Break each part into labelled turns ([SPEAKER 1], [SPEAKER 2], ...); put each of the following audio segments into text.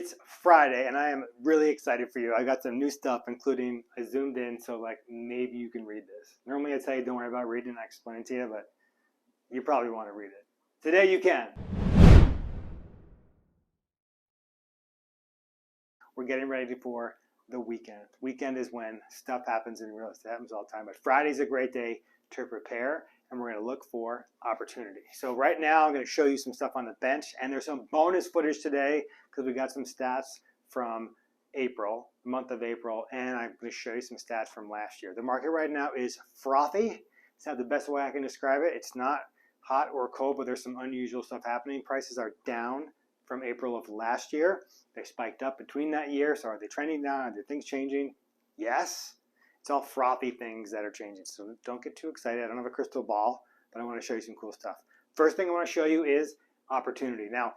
[SPEAKER 1] It's Friday and I am really excited for you. I got some new stuff, including I zoomed in so like maybe you can read this. Normally I tell you don't worry about reading, I explain it to you, but you probably want to read it. Today you can. We're getting ready for the weekend. Weekend is when stuff happens in real estate. It happens all the time, but Friday's a great day to prepare, and we're going to look for opportunity. So right now I'm going to show you some stuff on the bench, and there's some bonus footage today because we got some stats from April, the month of April, and I'm going to show you some stats from last year. The market right now is frothy. It's not the best way I can describe it. It's not hot or cold, but there's some unusual stuff happening. Prices are down from April of last year. They spiked up between that year. So are they trending down? Are there things changing? Yes. It's all frothy things that are changing. So don't get too excited. I don't have a crystal ball, but I want to show you some cool stuff. First thing I want to show you is opportunity. Now,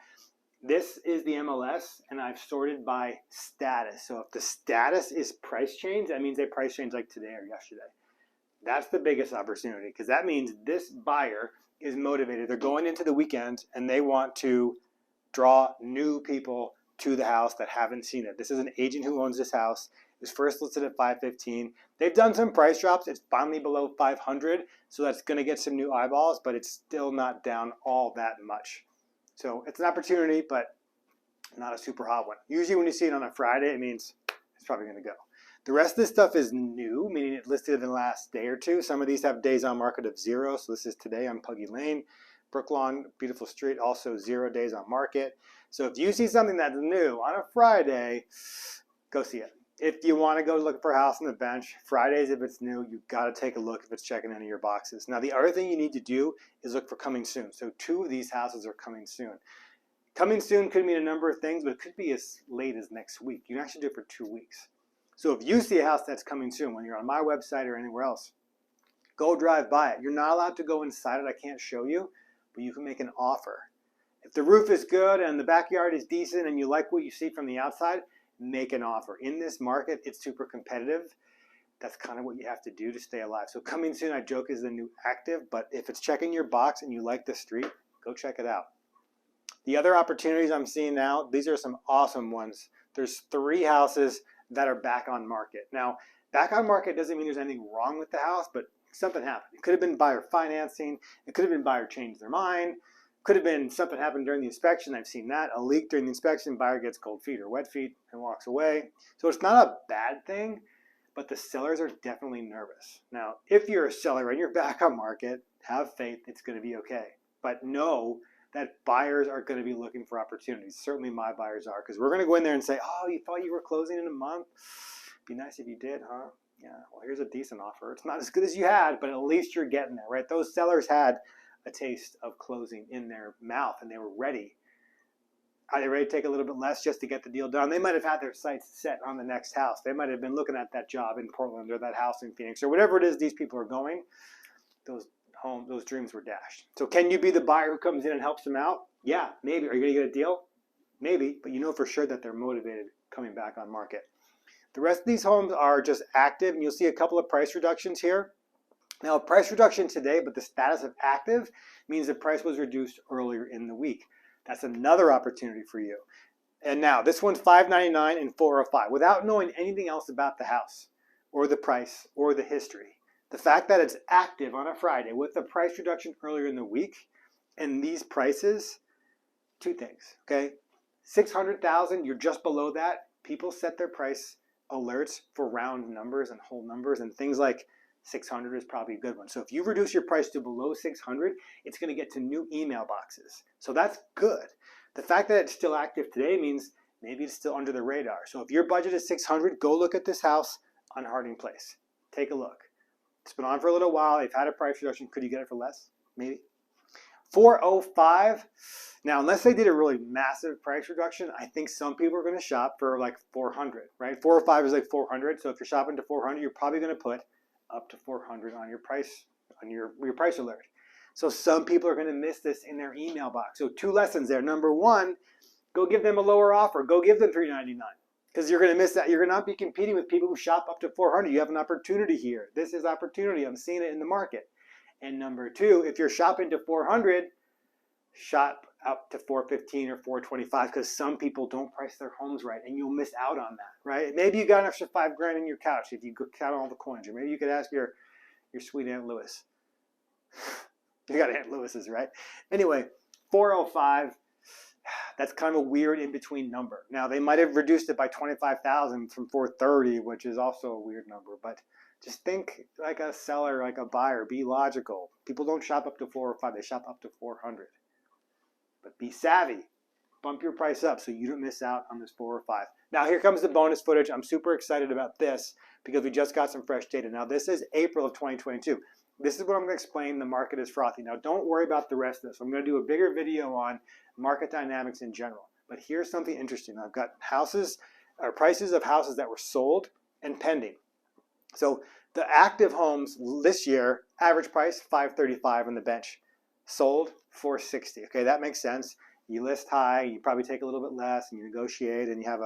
[SPEAKER 1] this is the MLS, and I've sorted by status. So if the status is price change, that means they price change like today or yesterday. That's the biggest opportunity because that means this buyer is motivated. They're going into the weekend and they want to draw new people to the house that haven't seen it. This is an agent who owns this house. It was first listed at $515. They've done some price drops. It's finally below $500, so that's going to get some new eyeballs, but it's still not down all that much. So it's an opportunity, but not a super hot one. Usually when you see it on a Friday, it means it's probably going to go. The rest of this stuff is new, meaning it listed in the last day or two. Some of these have days on market of 0, so this is today on Puggy Lane. Brooklawn, beautiful street, also 0 days on market. So if you see something that's new on a Friday, go see it. If you want to go look for a house on the bench, Fridays, if it's new, you've got to take a look if it's checking any of your boxes. Now, the other thing you need to do is look for coming soon. So 2 of these houses are coming soon. Coming soon could mean a number of things, but it could be as late as next week. You can actually do it for 2 weeks. So if you see a house that's coming soon, when you're on my website or anywhere else, go drive by it. You're not allowed to go inside it. I can't show you, but you can make an offer. If the roof is good and the backyard is decent and you like what you see from the outside, make an offer. In this market, it's super competitive. That's kind of what you have to do to stay alive. So coming soon, I joke, is the new active, but if it's checking your box and you like the street, go check it out. The other opportunities I'm seeing now, these are some awesome ones. There's 3 houses that are back on market. Now, back on market doesn't mean there's anything wrong with the house, but something happened. It could have been buyer financing. It could have been buyer changed their mind. Could have been something happened during the inspection. I've seen that. A leak during the inspection, buyer gets cold feet or wet feet and walks away. So it's not a bad thing, but the sellers are definitely nervous. Now, if you're a seller and you're back on market, have faith it's going to be okay. But know that buyers are going to be looking for opportunities. Certainly my buyers are, because we're going to go in there and say, oh, you thought you were closing in a month? Be nice if you did, huh? Yeah, well, here's a decent offer. It's not as good as you had, but at least you're getting there, right? Those sellers had a taste of closing in their mouth, and they were ready. Are they ready to take a little bit less just to get the deal done? They might have had their sights set on the next house. They might have been looking at that job in Portland or that house in Phoenix or whatever it is these people are going. Those dreams were dashed. So can you be the buyer who comes in and helps them out? Yeah, maybe. Are you going to get a deal? Maybe, but you know for sure that they're motivated coming back on market. The rest of these homes are just active, and you'll see a couple of price reductions here. Now, a price reduction today, but the status of active means the price was reduced earlier in the week. That's another opportunity for you. And now, this one's $599 and $405 without knowing anything else about the house or the price or the history. The fact that it's active on a Friday with the price reduction earlier in the week and these prices, 2 things, okay? $600,000, you're just below that. People set their price alerts for round numbers and whole numbers, and things like 600 is probably a good one. So if you reduce your price to below 600, it's going to get to new email boxes. So that's good. The fact that it's still active today means maybe it's still under the radar. So if your budget is 600, go look at this house on Harding Place. Take a look. It's been on for a little while. They've had a price reduction. Could you get it for less? Maybe. 405. Now, unless they did a really massive price reduction, I think some people are going to shop for like 400, right? 405 is like 400. So if you're shopping to 400, you're probably going to put up to 400 on your price, on your price alert. So some people are going to miss this in their email box. So 2 lessons there. Number 1, go give them a lower offer. Go give them $399. Because you're going to miss that. You're going to not be competing with people who shop up to 400. You have an opportunity here. This is opportunity. I'm seeing it in the market. And number 2, if you're shopping to 400, shop up to 415 or 425 because some people don't price their homes right, and you'll miss out on that, right? Maybe you got an extra $5,000 in your couch if you count all the coins, or maybe you could ask your sweet Aunt Lewis. You got Aunt Lewis's, right? Anyway, 405. That's kind of a weird in-between number. Now, they might have reduced it by 25,000 from 430, which is also a weird number. But just think like a seller, like a buyer. Be logical. People don't shop up to 405. They shop up to 400. But be savvy. Bump your price up so you don't miss out on this 405. Now, here comes the bonus footage. I'm super excited about this because we just got some fresh data. Now, this is April of 2022. This is what I'm going to explain. The market is frothy. Now, don't worry about the rest of this. I'm going to do a bigger video on market dynamics in general. But here's something interesting. I've got houses, or prices of houses that were sold and pending. So the active homes this year, average price $535 on the bench. Sold $460. Okay, that makes sense. You list high, you probably take a little bit less, and you negotiate, and you have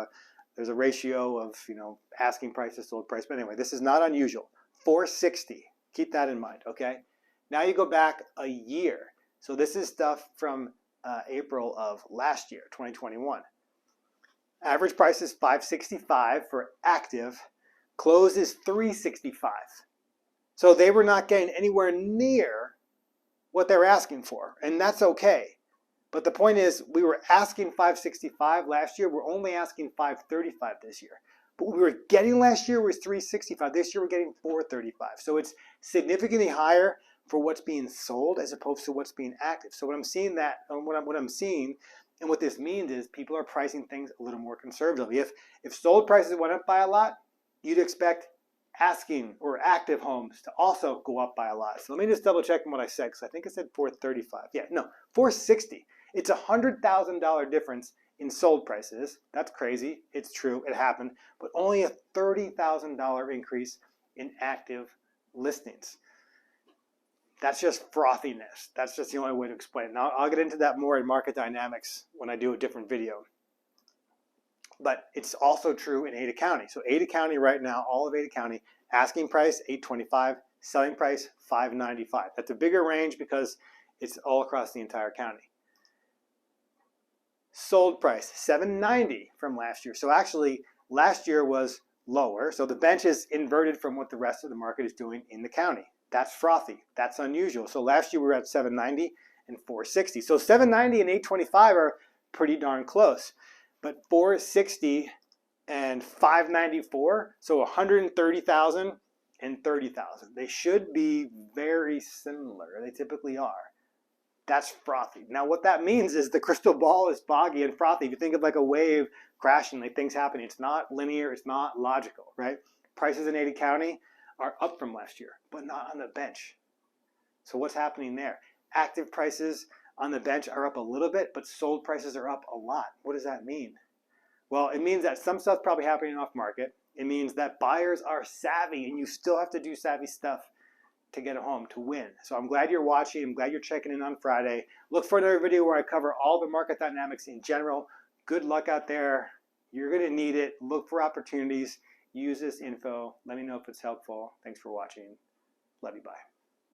[SPEAKER 1] there's a ratio of asking price to sold price. But anyway, this is not unusual. $460. Keep that in mind. Okay. Now you go back a year. So this is stuff from April of last year, 2021. Average price is $565 for active. Close is $365. So they were not getting anywhere near what they were asking for, and that's okay. But the point is, we were asking $565 last year. We're only asking $535 this year. But what we were getting last year was $365. This year we're getting $435. So it's significantly higher for what's being sold as opposed to what's being active. So what I'm seeing and what this means is people are pricing things a little more conservatively. If sold prices went up by a lot, you'd expect asking or active homes to also go up by a lot. So let me just double check on what I said, because I think I said $435. Yeah, no, $460. It's a $100,000 difference in sold prices. That's crazy. It's true. It happened. But only a $30,000 increase in active listings. That's just frothiness. That's just the only way to explain it. Now, I'll get into that more in market dynamics when I do a different video. But it's also true in Ada County. So Ada County right now, all of Ada County, asking price $825, selling price $595. That's a bigger range because it's all across the entire county. Sold price $790 from last year. So actually, last year was lower. So the bench is inverted from what the rest of the market is doing in the county. That's frothy. That's unusual. So last year we were at $790 and $460. So $790 and $825 are pretty darn close. But $460 and $594, so $130,000 and $30,000. They should be very similar. They typically are. That's frothy. Now what that means is the crystal ball is foggy and frothy. If you think of like a wave crashing, like things happening, it's not linear, it's not logical, right? Prices in Ada County are up from last year, but not on the bench. So what's happening there? Active prices on the bench are up a little bit, but sold prices are up a lot. What does that mean? Well, it means that some stuff's probably happening off market. It means that buyers are savvy, and you still have to do savvy stuff to get a home, to win. So I'm glad you're watching. I'm glad you're checking in on Friday. Look for another video where I cover all the market dynamics in general. Good luck out there. You're going to need it. Look for opportunities. Use this info. Let me know if it's helpful. Thanks for watching. Love you. Bye.